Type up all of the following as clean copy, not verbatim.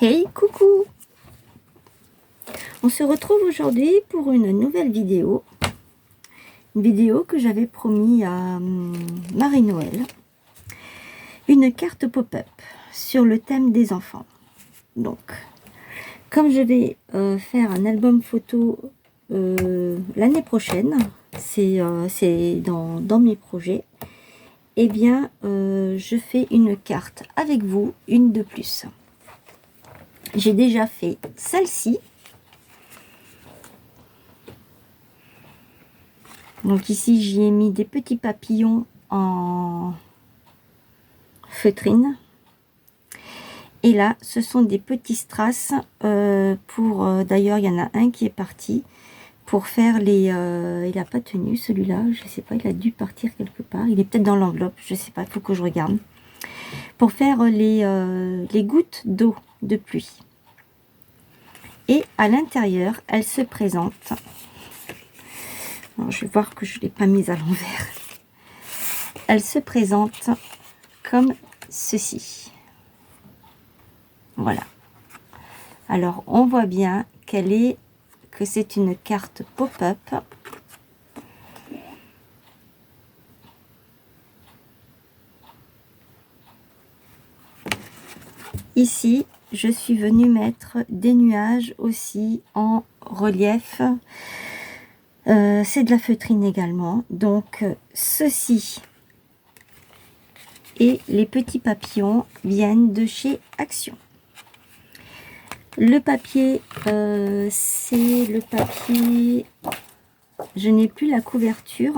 Hey, coucou! On se retrouve aujourd'hui pour une nouvelle vidéo. Une vidéo que j'avais promis à Marie-Noël. Une carte pop-up sur le thème des enfants. Donc, comme je vais faire un album photo l'année prochaine, c'est dans mes projets, eh bien, je fais une carte avec vous, une de plus. J'ai déjà fait celle-ci. Donc ici, j'y ai mis des petits papillons en feutrine. Et là, ce sont des petits strass d'ailleurs, il y en a un qui est parti pour faire les... il n'a pas tenu celui-là, je ne sais pas, il a dû partir quelque part. Il est peut-être dans l'enveloppe, je ne sais pas, il faut que je regarde. Pour faire les gouttes d'eau de pluie. Et à l'intérieur, elle se présente... Alors, je vais voir que je ne l'ai pas mise à l'envers. Elle se présente comme ceci. Voilà. Alors, on voit bien que c'est une carte pop-up. Ici, je suis venue mettre des nuages aussi en relief. C'est de la feutrine également. Donc, ceci et les petits papillons viennent de chez Action. Le papier, c'est le papier... Je n'ai plus la couverture.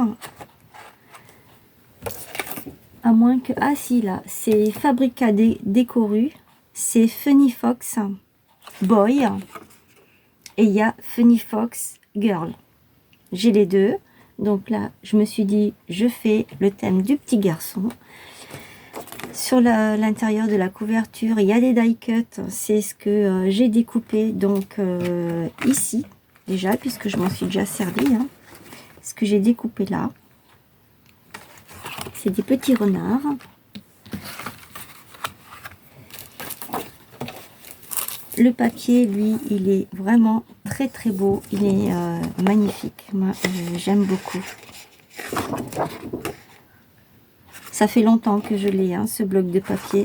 À moins que... Ah si, là, c'est Fabrica Décoru. C'est Funny Fox Boy. Et il y a Funny Fox Girl. J'ai les deux. Donc là, je me suis dit, je fais le thème du petit garçon. Sur l'intérieur de la couverture, il y a des die cuts. C'est ce que j'ai découpé donc ici, déjà, puisque je m'en suis déjà servi. Hein. Ce que j'ai découpé là. C'est des petits renards. Le papier, lui, il est vraiment très très beau. Il est magnifique. Moi, j'aime beaucoup. Ça fait longtemps que je l'ai, hein, ce bloc de papier.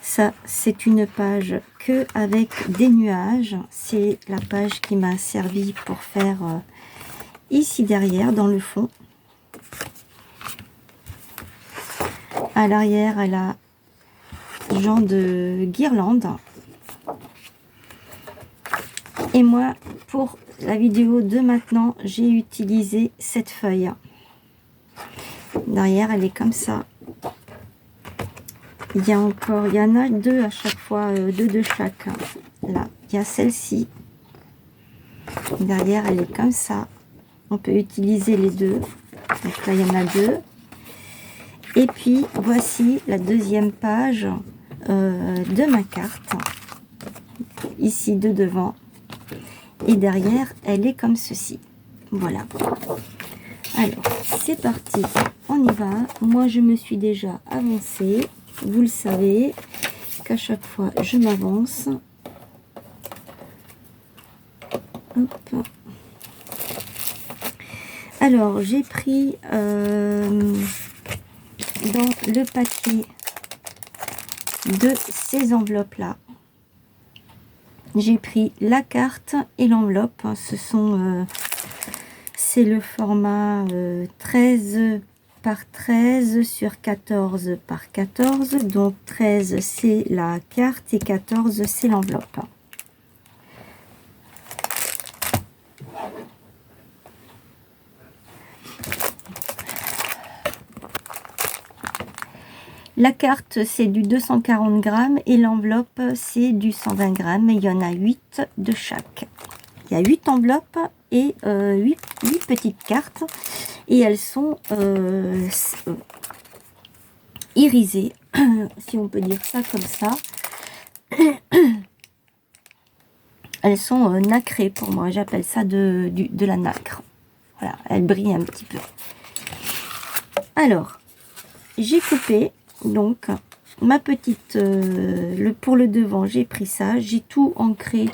Ça, c'est une page que avec des nuages. C'est la page qui m'a servi pour faire ici derrière, dans le fond. À l'arrière, elle a genre de guirlande. Et moi, pour la vidéo de maintenant, j'ai utilisé cette feuille. Derrière, elle est comme ça. Il y en a deux à chaque fois, deux de chaque. Là, il y a celle-ci. Derrière, elle est comme ça. On peut utiliser les deux. Donc là, il y en a deux. Et puis, voici la deuxième page de ma carte. Ici, de devant. Et derrière, elle est comme ceci. Voilà. Alors, c'est parti. On y va. Moi, je me suis déjà avancée. Vous le savez qu'à chaque fois, je m'avance. Hop. Alors, j'ai pris dans le paquet de ces enveloppes-là, j'ai pris la carte et l'enveloppe. C'est le format 13 par 13 sur 14 par 14. Donc 13 c'est la carte et 14 c'est l'enveloppe. La carte c'est du 240 grammes et l'enveloppe c'est du 120 grammes. Et il y en a 8 de chaque. Il y a 8 enveloppes et 8 petites cartes. Et elles sont irisées, si on peut dire ça comme ça. Elles sont nacrées pour moi. J'appelle ça de la nacre. Voilà, elles brillent un petit peu. Alors, j'ai coupé donc ma petite, pour le devant, j'ai pris ça. J'ai tout ancré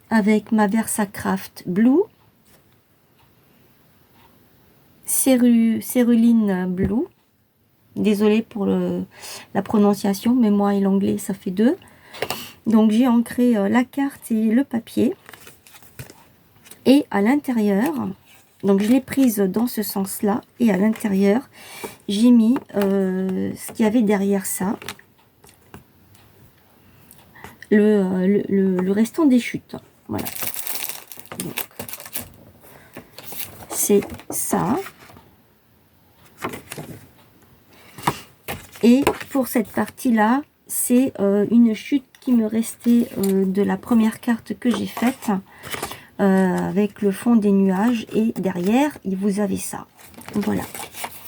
avec ma Versacraft Blue. Céruline Blue. Désolée pour la prononciation, mais moi et l'anglais, ça fait deux. Donc, j'ai ancré la carte et le papier. Et à l'intérieur, donc je l'ai prise dans ce sens-là. Et à l'intérieur, j'ai mis ce qu'il y avait derrière ça. Le restant des chutes. Voilà. C'est ça. Et pour cette partie-là, c'est une chute qui me restait de la première carte que j'ai faite. Avec le fond des nuages. Et derrière, vous avez ça. Voilà.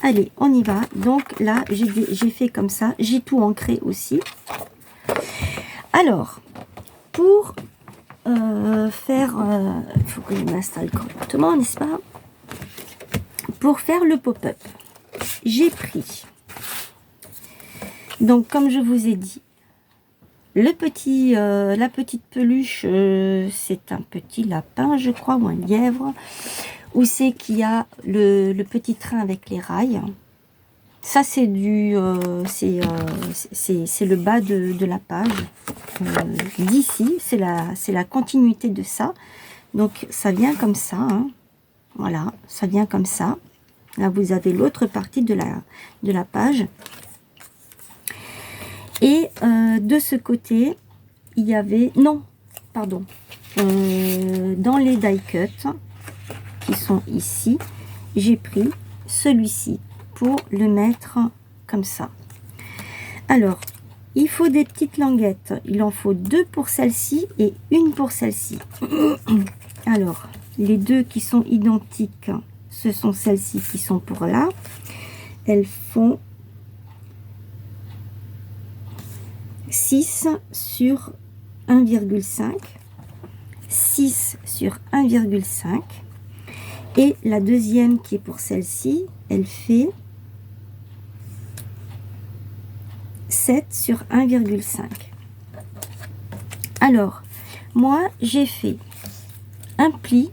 Allez, on y va. Donc là, j'ai fait comme ça. J'ai tout ancré aussi. Alors, pour faire... il faut que je m'installe correctement, n'est-ce pas? Pour faire le pop-up, j'ai pris... Donc, comme je vous ai dit, la petite peluche, c'est un petit lapin, je crois, ou un lièvre. Où c'est qu'il y a le petit train avec les rails. Ça, c'est c'est le bas de la page. D'ici, c'est la continuité de ça. Donc, ça vient comme ça. Hein. Voilà, ça vient comme ça. Là, vous avez l'autre partie de la page. Et de ce côté, il y avait... Non, pardon. Dans les die cuts qui sont ici, j'ai pris celui-ci pour le mettre comme ça. Alors, il faut des petites languettes. Il en faut 2 pour celle-ci et 1 pour celle-ci. Alors, les deux qui sont identiques, ce sont celles-ci qui sont pour là. Elles font 6 sur 1,5, 6 sur 1,5, et la deuxième qui est pour celle-ci, elle fait 7 sur 1,5. Alors, moi, j'ai fait un pli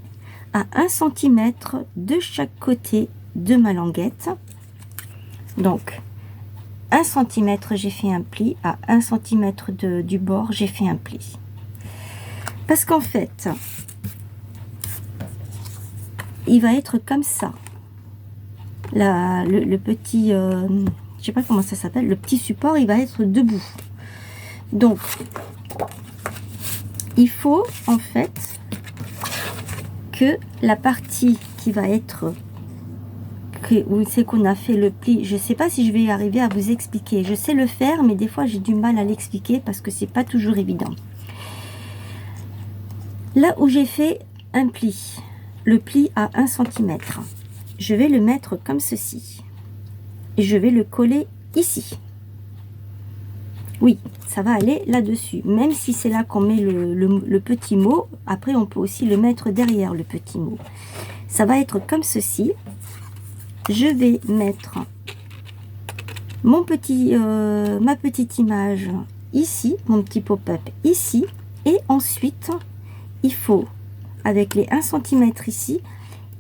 à 1 cm de chaque côté de ma languette. Donc, 1 cm, j'ai fait un pli. À 1 cm du bord, j'ai fait un pli. Parce qu'en fait, il va être comme ça. Le petit, je sais pas comment ça s'appelle, le petit support, il va être debout. Donc, il faut en fait que la partie qui va être... où c'est qu'on a fait le pli, je sais pas si je vais y arriver à vous expliquer. Je sais le faire, mais des fois j'ai du mal à l'expliquer parce que c'est pas toujours évident. Là où j'ai fait un pli, le pli à 1 cm, je vais le mettre comme ceci et je vais le coller ici. Oui, ça va aller là-dessus, même si c'est là qu'on met le petit mot. Après on peut aussi le mettre derrière le petit mot. Ça va être comme ceci. Je vais mettre mon petit, ma petite image ici, mon petit pop-up ici, et ensuite il faut, avec les 1 cm ici,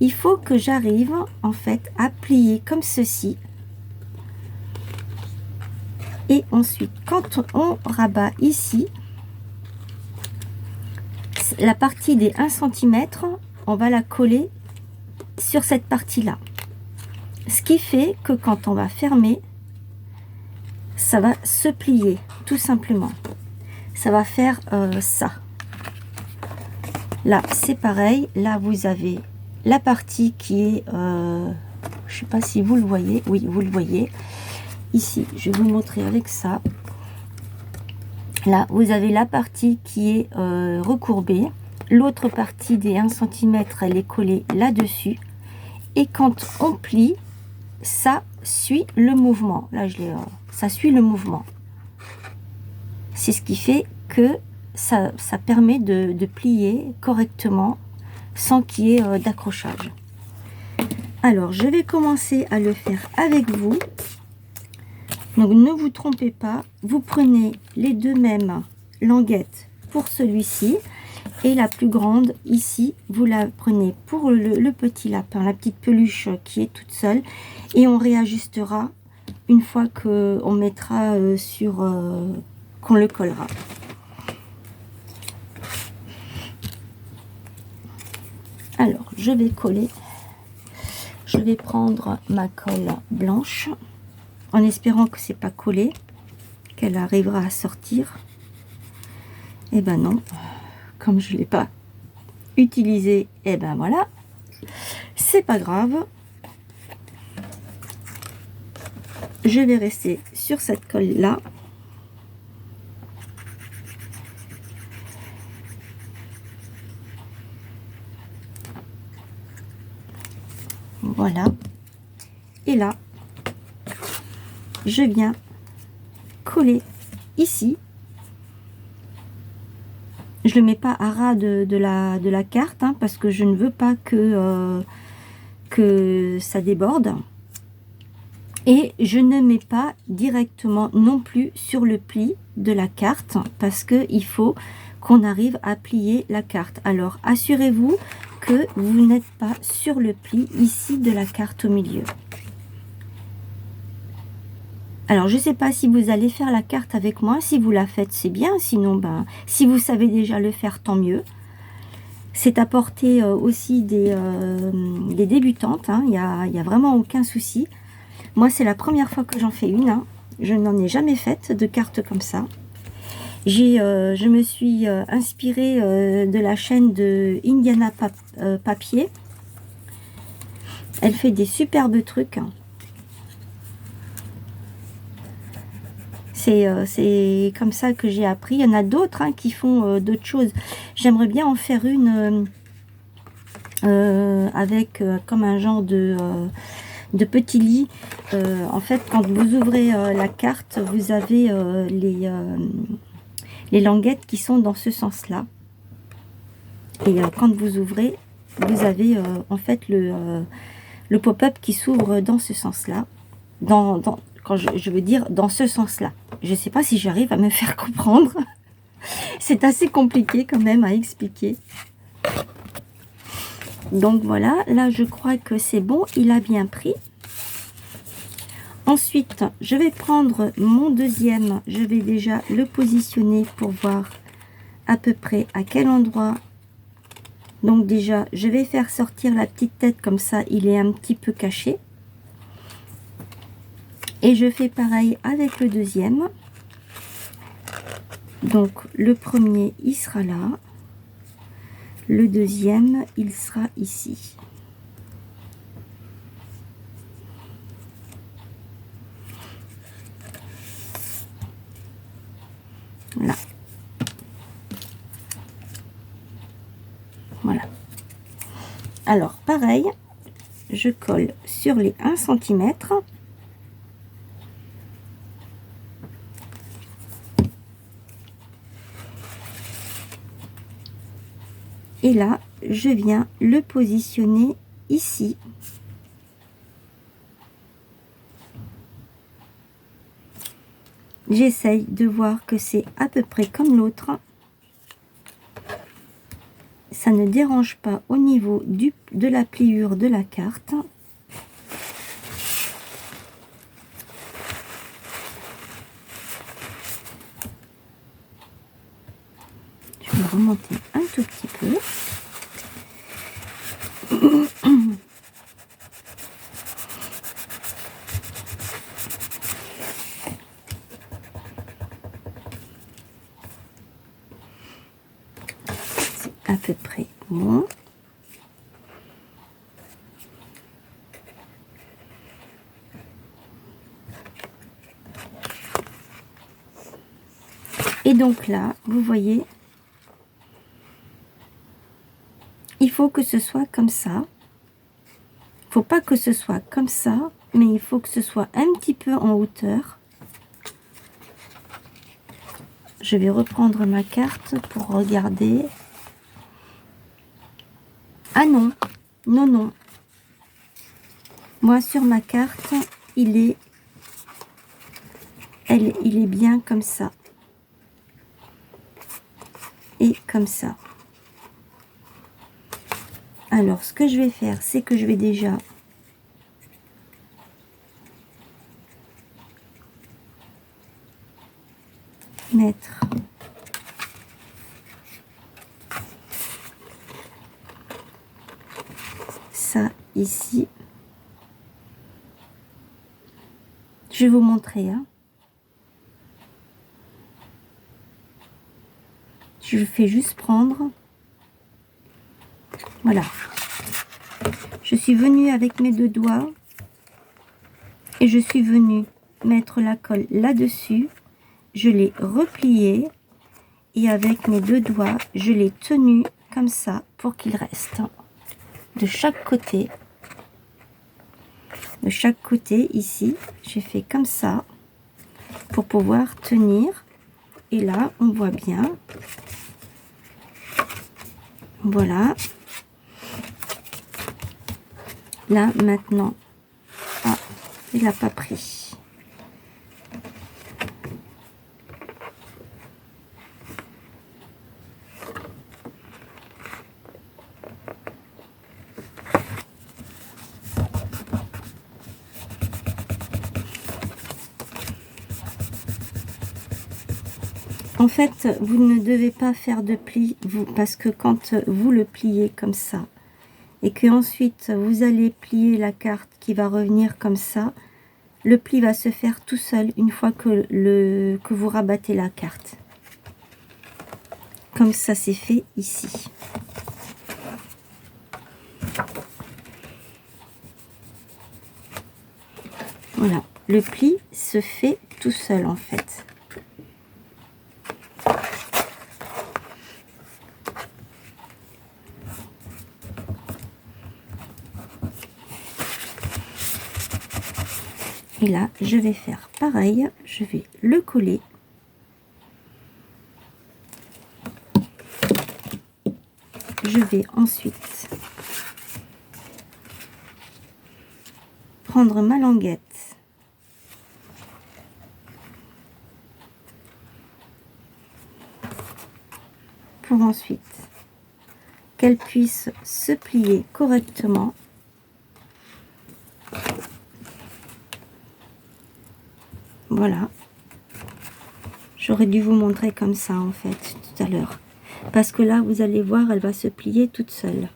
il faut que j'arrive en fait à plier comme ceci. Et ensuite, quand on rabat ici, la partie des 1 cm, on va la coller sur cette partie-là. Ce qui fait que quand on va fermer, ça va se plier, tout simplement. Ça va faire ça. Là, c'est pareil. Là, vous avez la partie qui est... je sais pas si vous le voyez. Oui, vous le voyez. Ici, je vais vous montrer avec ça. Là, vous avez la partie qui est recourbée. L'autre partie des 1 cm, elle est collée là-dessus. Et quand on plie, ça suit le mouvement. Là, ça suit le mouvement. C'est ce qui fait que ça permet de plier correctement sans qu'il y ait d'accrochage. Alors, je vais commencer à le faire avec vous. Donc ne vous trompez pas, vous prenez les deux mêmes languettes pour celui-ci. Et la plus grande, ici, vous la prenez pour le petit lapin, la petite peluche qui est toute seule. Et on réajustera une fois qu'on mettra qu'on le collera. Alors, je vais coller. Je vais prendre ma colle blanche, en espérant que c'est pas collé, qu'elle arrivera à sortir. Et ben non. Comme je ne l'ai pas utilisé, et ben voilà, c'est pas grave. Je vais rester sur cette colle là. Voilà. Et là, je viens coller ici. Je le mets pas à ras de la carte, hein, parce que je ne veux pas que ça déborde. Et je ne mets pas directement non plus sur le pli de la carte, parce qu'il faut qu'on arrive à plier la carte. Alors assurez-vous que vous n'êtes pas sur le pli ici de la carte au milieu. Alors, je ne sais pas si vous allez faire la carte avec moi. Si vous la faites, c'est bien. Sinon, ben, si vous savez déjà le faire, tant mieux. C'est à portée aussi des débutantes. Hein. Il y a vraiment aucun souci. Moi, c'est la première fois que j'en fais une. Hein. Je n'en ai jamais faite de carte comme ça. Je me suis inspirée de la chaîne de Indiana Papier. Elle fait des superbes trucs. C'est comme ça que j'ai appris. Il y en a d'autres hein, qui font d'autres choses. J'aimerais bien en faire une avec comme un genre de petit lit. En fait, quand vous ouvrez la carte, vous avez les languettes qui sont dans ce sens-là. Et quand vous ouvrez, vous avez en fait le pop-up qui s'ouvre dans ce sens-là. Quand je veux dire dans ce sens-là. Je ne sais pas si j'arrive à me faire comprendre. C'est assez compliqué quand même à expliquer. Donc voilà, là je crois que c'est bon, il a bien pris. Ensuite, je vais prendre mon deuxième, je vais déjà le positionner pour voir à peu près à quel endroit. Donc déjà, je vais faire sortir la petite tête, comme ça il est un petit peu caché. Et je fais pareil avec le deuxième. Donc le premier, il sera là. Le deuxième, il sera ici. Là. Voilà. Alors, pareil, je colle sur les 1 cm. Et là, je viens le positionner ici. J'essaye de voir que c'est à peu près comme l'autre. Ça ne dérange pas au niveau de la pliure de la carte. Je vais remonter un tout petit peu. C'est à peu près bon. Et donc là, vous voyez, il faut que ce soit comme ça. Il ne faut pas que ce soit comme ça, mais il faut que ce soit un petit peu en hauteur. Je vais reprendre ma carte pour regarder. Ah non, non, non. Moi, sur ma carte, il est il est bien comme ça. Et comme ça. Alors, ce que je vais faire, c'est que je vais déjà mettre ça ici. Je vais vous montrer. Hein. Je fais juste prendre. Voilà. Je suis venue avec mes deux doigts et je suis venue mettre la colle là-dessus. Je l'ai replié et avec mes deux doigts, je l'ai tenu comme ça pour qu'il reste de chaque côté. De chaque côté ici, j'ai fait comme ça pour pouvoir tenir. Et là, on voit bien. Voilà. Là, maintenant, ah, il n'a pas pris. En fait, vous ne devez pas faire de pli, parce que quand vous le pliez comme ça, et que ensuite vous allez plier la carte qui va revenir comme ça, le pli va se faire tout seul une fois que vous rabattez la carte. Comme ça c'est fait ici. Voilà, le pli se fait tout seul en fait. Et là, je vais faire pareil, je vais le coller. Je vais ensuite prendre ma languette pour ensuite qu'elle puisse se plier correctement. Voilà. J'aurais dû vous montrer comme ça en fait tout à l'heure. Parce que là, vous allez voir, elle va se plier toute seule.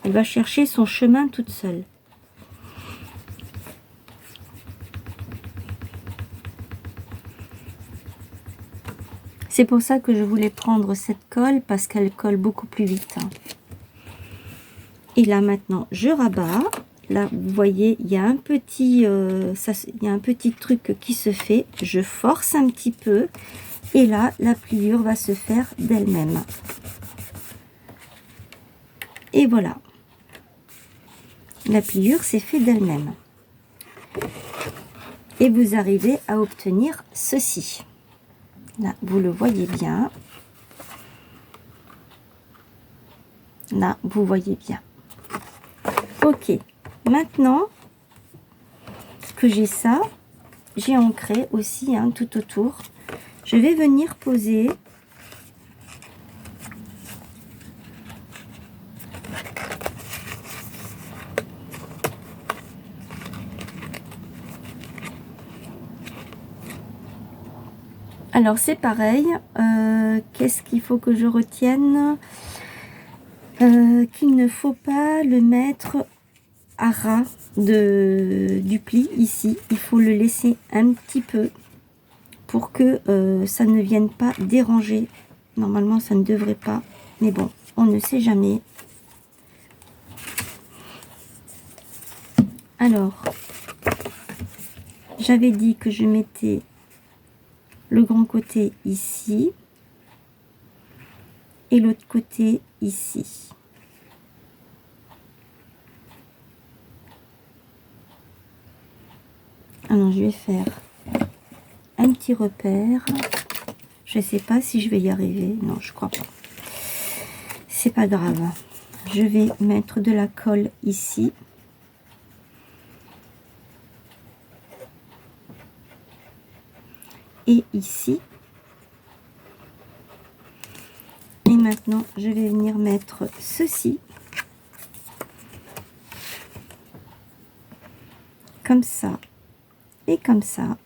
Elle va chercher son chemin toute seule. C'est pour ça que je voulais prendre cette colle, parce qu'elle colle beaucoup plus vite. Et là maintenant, je rabats. Là, vous voyez, il y a un petit, il y a un petit truc qui se fait. Je force un petit peu. Et là, la pliure va se faire d'elle-même. Et voilà. La pliure s'est fait d'elle-même. Et vous arrivez à obtenir ceci. Là, vous le voyez bien. Là, vous voyez bien. Ok. Maintenant que j'ai ça, j'ai ancré aussi hein, tout autour. Je vais venir poser alors c'est pareil, qu'est-ce qu'il faut que je retienne, qu'il ne faut pas le mettre à ras du pli ici, il faut le laisser un petit peu pour que ça ne vienne pas déranger. Normalement ça ne devrait pas, mais bon, on ne sait jamais. Alors, j'avais dit que je mettais le grand côté ici et l'autre côté ici. Alors je vais faire un petit repère. Je sais pas si je vais y arriver. Non, je crois pas. C'est pas grave. Je vais mettre de la colle ici. et ici. Et maintenant, je vais venir mettre ceci. Comme ça. Et comme ça.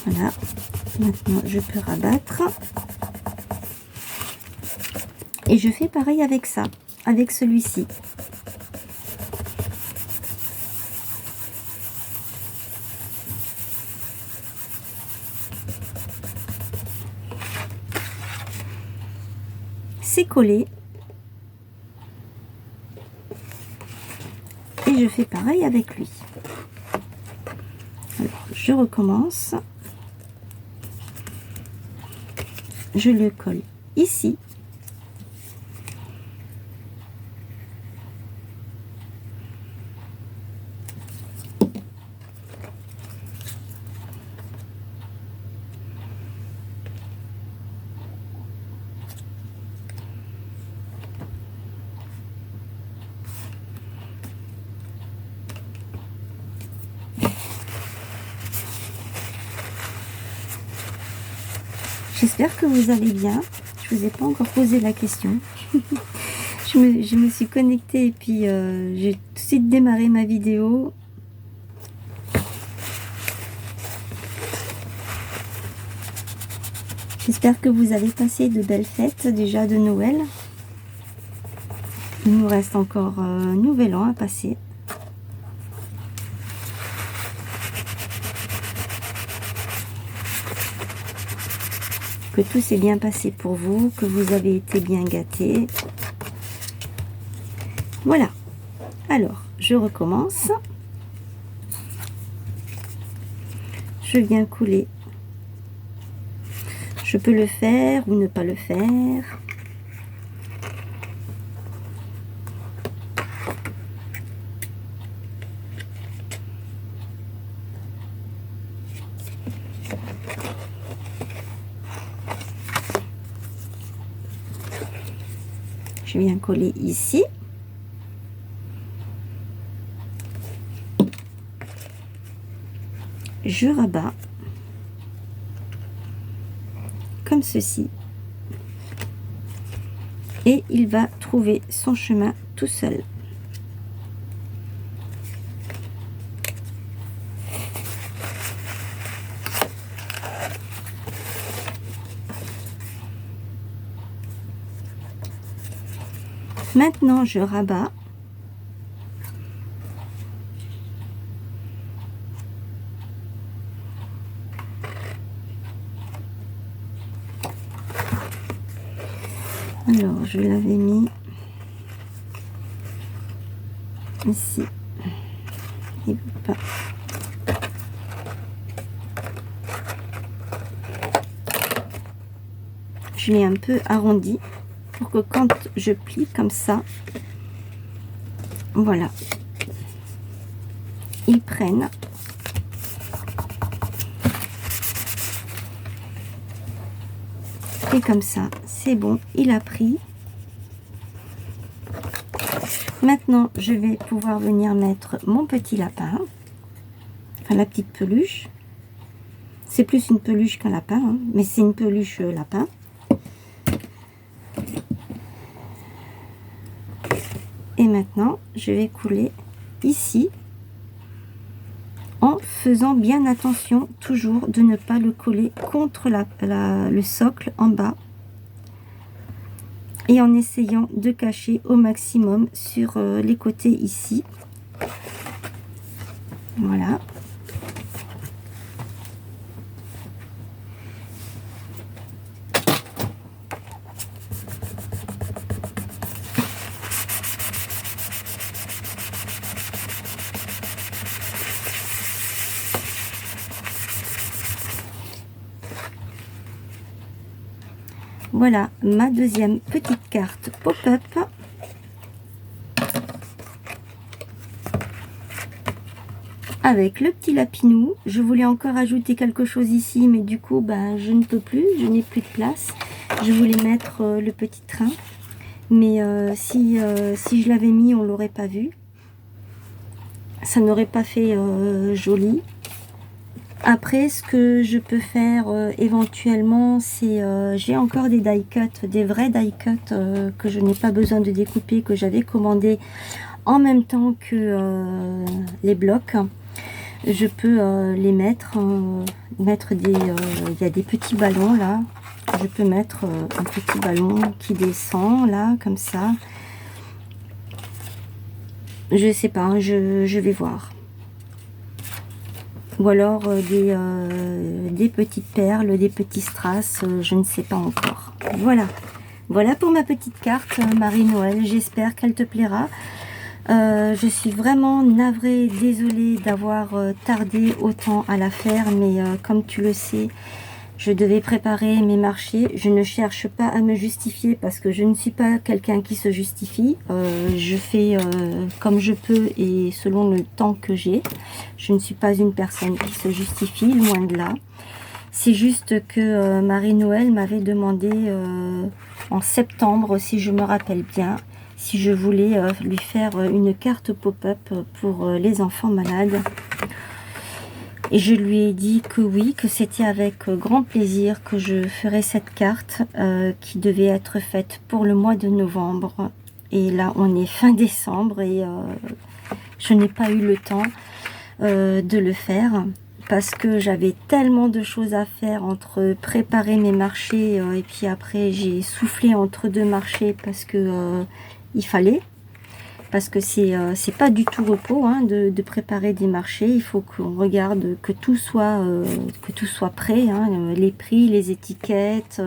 Voilà, maintenant je peux rabattre et je fais pareil avec ça, avec celui-ci. C'est collé et je fais pareil avec lui. Alors je recommence. Je le colle ici. J'espère que vous allez bien. Je vous ai pas encore posé la question. je me suis connectée et puis j'ai tout de suite démarré ma vidéo. J'espère que vous avez passé de belles fêtes déjà de Noël. Il nous reste encore un nouvel an à passer. Que tout s'est bien passé pour vous, que vous avez été bien gâtés. Voilà. Alors, je recommence. Je viens couler. Je peux le faire ou ne pas le faire. Je viens coller ici. Je rabats comme ceci. Et il va trouver son chemin tout seul. Maintenant, je rabats. Alors, je l'avais mis ici. Il veut pas. Je l'ai un peu arrondi pour que quand je plie comme ça, voilà, ils prennent. Et comme ça, c'est bon, il a pris. Maintenant, je vais pouvoir venir mettre mon petit lapin, enfin la petite peluche. C'est plus une peluche qu'un lapin, hein, mais c'est une peluche lapin. Et maintenant, je vais couler ici, en faisant bien attention toujours de ne pas le coller contre le socle en bas. Et en essayant de cacher au maximum sur les côtés ici. Voilà. Voilà ma deuxième petite carte pop-up. avec le petit lapinou. Je voulais encore ajouter quelque chose ici, mais du coup, ben, je ne peux plus. Je n'ai plus de place. Je voulais mettre le petit train. Mais si je l'avais mis, on ne l'aurait pas vu. Ça n'aurait pas fait joli. Après, ce que je peux faire éventuellement, c'est... j'ai encore des die cuts, des vrais die cuts que je n'ai pas besoin de découper, que j'avais commandé en même temps que les blocs. Je peux les mettre, mettre des... il y a des petits ballons là. Je peux mettre un petit ballon qui descend là, comme ça. Je sais pas, je vais voir. Ou alors des petites perles, des petits strass, je ne sais pas encore. Voilà. Voilà pour ma petite carte Marie-Noël. J'espère qu'elle te plaira. Je suis vraiment navrée, désolée d'avoir tardé autant à la faire. Mais comme tu le sais, je devais préparer mes marchés. Je ne cherche pas à me justifier parce que je ne suis pas quelqu'un qui se justifie. Je fais comme je peux et selon le temps que j'ai. Je ne suis pas une personne qui se justifie, loin de là. C'est juste que Marie-Noël m'avait demandé en septembre, si je me rappelle bien, si je voulais lui faire une carte pop-up pour les enfants malades. Et je lui ai dit que oui, que c'était avec grand plaisir que je ferais cette carte qui devait être faite pour le mois de novembre. Et là, on est fin décembre et je n'ai pas eu le temps de le faire parce que j'avais tellement de choses à faire entre préparer mes marchés et puis après j'ai soufflé entre deux marchés parce que il fallait. Parce que c'est pas du tout repos hein, de préparer des marchés. Il faut qu'on regarde que tout soit prêt, hein, les prix, les étiquettes,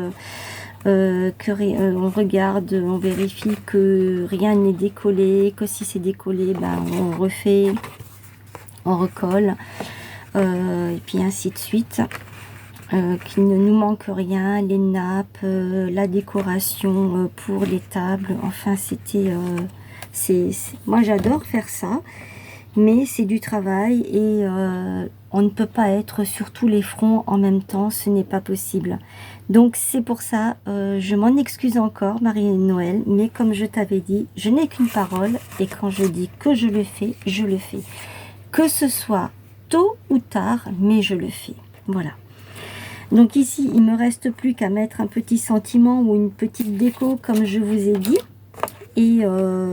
on regarde, on vérifie que rien n'est décollé, que si c'est décollé, ben, on refait, on recolle, et puis ainsi de suite. Qu'il ne nous manque rien, les nappes, la décoration pour les tables, enfin c'était... moi j'adore faire ça, mais c'est du travail et on ne peut pas être sur tous les fronts en même temps, ce n'est pas possible. Donc c'est pour ça, je m'en excuse encore Marie-Noël, mais comme je t'avais dit, je n'ai qu'une parole et quand je dis que je le fais, je le fais. Que ce soit tôt ou tard, mais je le fais. Voilà. Donc ici, il me reste plus qu'à mettre un petit sentiment ou une petite déco comme je vous ai dit. Et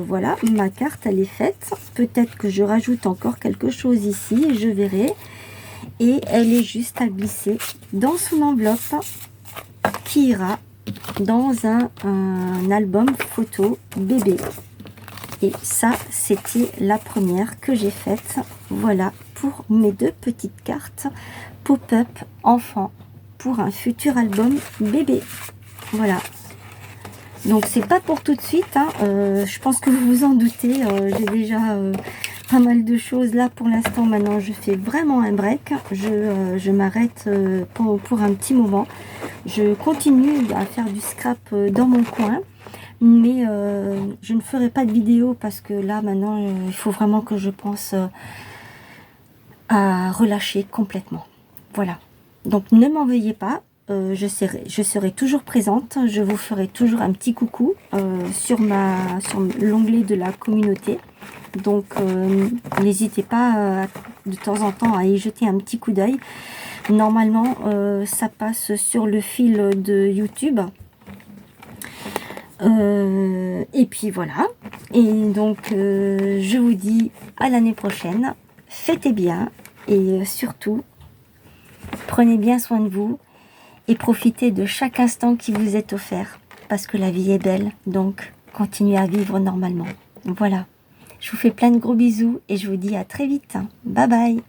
voilà, ma carte, elle est faite. Peut-être que je rajoute encore quelque chose ici, je verrai. Et elle est juste à glisser dans son enveloppe qui ira dans un album photo bébé. Et ça, c'était la première que j'ai faite. Voilà, pour mes deux petites cartes pop-up enfant pour un futur album bébé. Voilà. Donc c'est pas pour tout de suite, hein. Je pense que vous vous en doutez, j'ai déjà pas mal de choses là pour l'instant. Maintenant je fais vraiment un break, je m'arrête pour un petit moment. Je continue à faire du scrap dans mon coin, mais je ne ferai pas de vidéo parce que là maintenant il faut vraiment que je pense à relâcher complètement. Voilà, donc ne m'en veuillez pas. Je serai toujours présente, je vous ferai toujours un petit coucou sur l'onglet de la communauté. Donc n'hésitez pas de temps en temps à y jeter un petit coup d'œil. Normalement ça passe sur le fil de YouTube. Et puis voilà. Et donc je vous dis à l'année prochaine. Fêtez bien et surtout prenez bien soin de vous. Et profitez de chaque instant qui vous est offert. Parce que la vie est belle. Donc, continuez à vivre normalement. Voilà. Je vous fais plein de gros bisous. Et je vous dis à très vite. Bye bye.